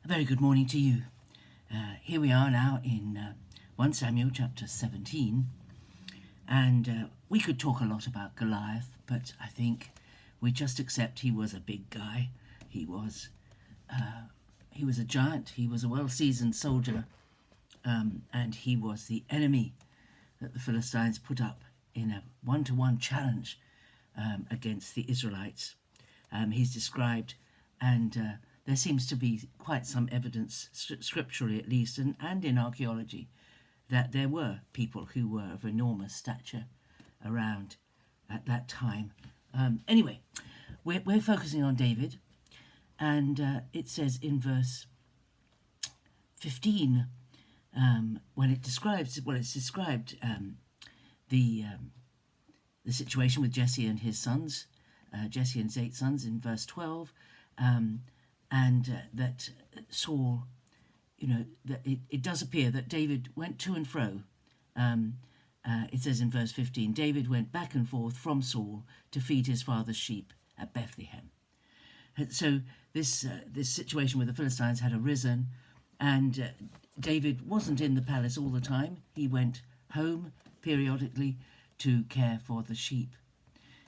A very good morning to you. Here we are now in 1 Samuel chapter 17, and we could talk a lot about Goliath, but I think we just accept he was a big guy. He was a giant. He was a well-seasoned soldier, and he was the enemy that the Philistines put up in a one-to-one challenge against the Israelites. He's described, and there seems to be quite some evidence, scripturally at least, and in archaeology, that there were people who were of enormous stature around at that time. Anyway, we're focusing on David, and it says in verse 15, when it's described the situation with Jesse and his sons, Jesse and his 8 sons in verse 12, and that Saul, that it does appear that David went to and fro. It says in verse 15, David went back and forth from Saul to feed his father's sheep at Bethlehem. So this situation with the Philistines had arisen, and David wasn't in the palace all the time. He went home periodically to care for the sheep.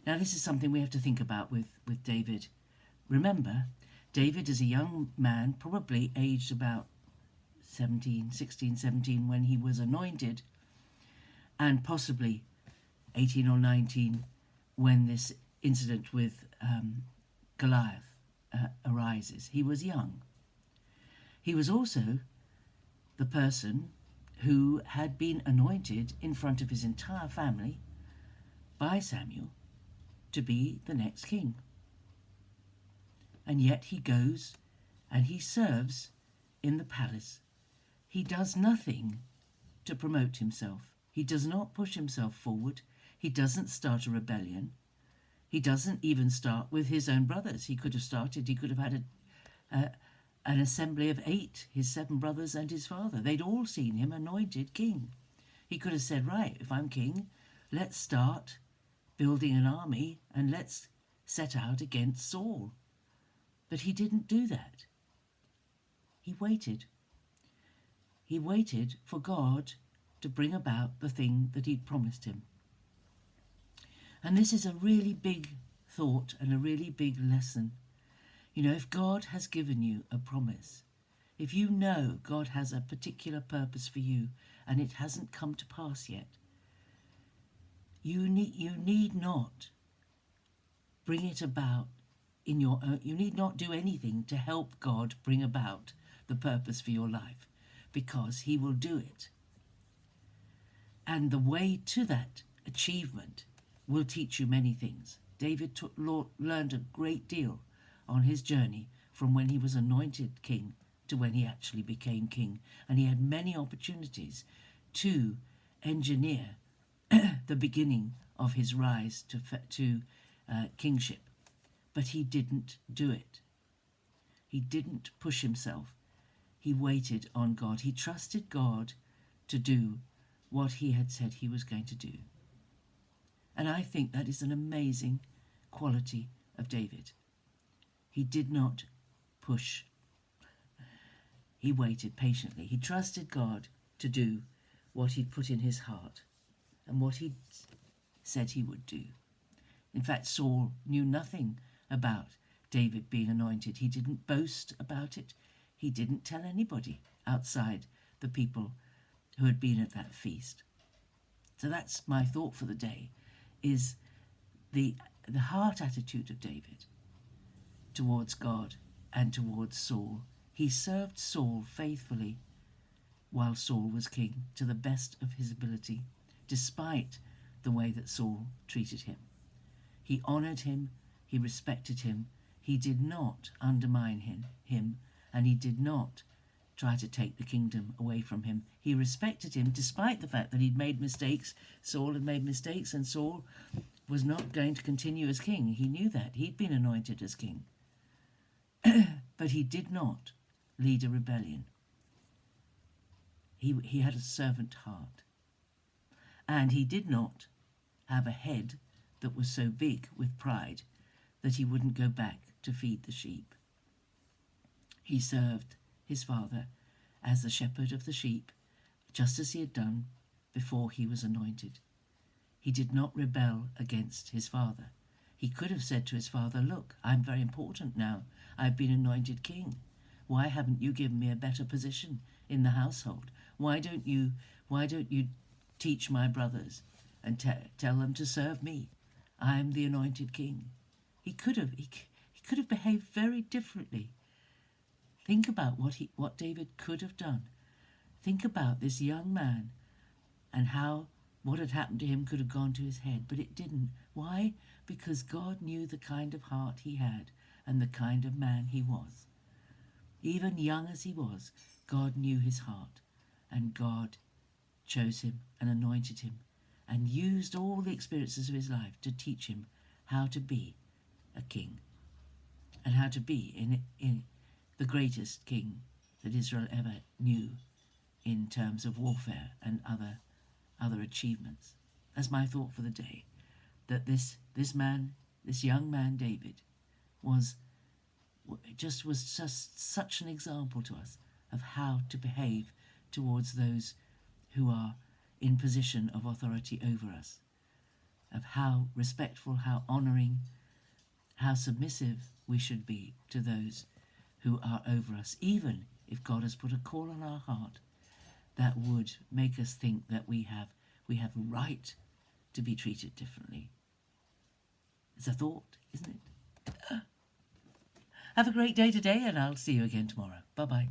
Now this is something we have to think about with David. Remember, David is a young man, probably aged about 16, 17 when he was anointed, and possibly 18 or 19 when this incident with Goliath arises. He was young. He was also the person who had been anointed in front of his entire family by Samuel to be the next king. And yet he goes and he serves in the palace. He does nothing to promote himself. He does not push himself forward. He doesn't start a rebellion. He doesn't even start with his own brothers. He could have had an assembly of 8, his 7 brothers and his father. They'd all seen him anointed king. He could have said, right, if I'm king, let's start building an army and let's set out against Saul. But he didn't do that. He waited. He waited for God to bring about the thing that he'd promised him. And this is a really big thought and a really big lesson. If God has given you a promise, if you know God has a particular purpose for you and it hasn't come to pass yet, you need not bring it about in your own. You need not do anything to help God bring about the purpose for your life, because he will do it. And the way to that achievement will teach you many things. David learned a great deal on his journey from when he was anointed king to when he actually became king. And he had many opportunities to engineer the beginning of his rise to kingship. But he didn't do it. He didn't push himself. He waited on God. He trusted God to do what he had said he was going to do. And I think that is an amazing quality of David. He did not push. He waited patiently. He trusted God to do what he'd put in his heart and what he said he would do. In fact, Saul knew nothing about David being anointed. He didn't boast about it. He didn't tell anybody outside the people who had been at that feast. So that's my thought for the day, is the heart attitude of David towards God and towards Saul. He served Saul faithfully while Saul was king to the best of his ability, despite the way that Saul treated him. He honoured him, he respected him, he did not undermine him, and he did not try to take the kingdom away from him. He respected him despite the fact that he'd made mistakes. Saul had made mistakes, and Saul was not going to continue as king. He knew that. He'd been anointed as king. But he did not lead a rebellion. He had a servant heart. And he did not have a head that was so big with pride that he wouldn't go back to feed the sheep. He served his father as the shepherd of the sheep, just as he had done before he was anointed. He did not rebel against his father. He could have said to his father, "Look, I'm very important now. I've been anointed king. Why haven't you given me a better position in the household? Why don't you teach my brothers and tell them to serve me? I'm the anointed king." He could have behaved very differently. Think about what David could have done. Think about this young man and how what had happened to him could have gone to his head, but it didn't. Why? Because God knew the kind of heart he had and the kind of man he was. Even young as he was, God knew his heart, and God chose him and anointed him and used all the experiences of his life to teach him how to be a king and how to be in the greatest king that Israel ever knew in terms of warfare and other achievements. That's my thought for the day, that this young man David was just such an example to us of how to behave towards those who are in position of authority over us, of how respectful, how honouring, how submissive we should be to those who are over us, even if God has put a call on our heart that would make us think that we have a right to be treated differently. It's a thought, isn't it? Have a great day today, and I'll see you again tomorrow. Bye-bye.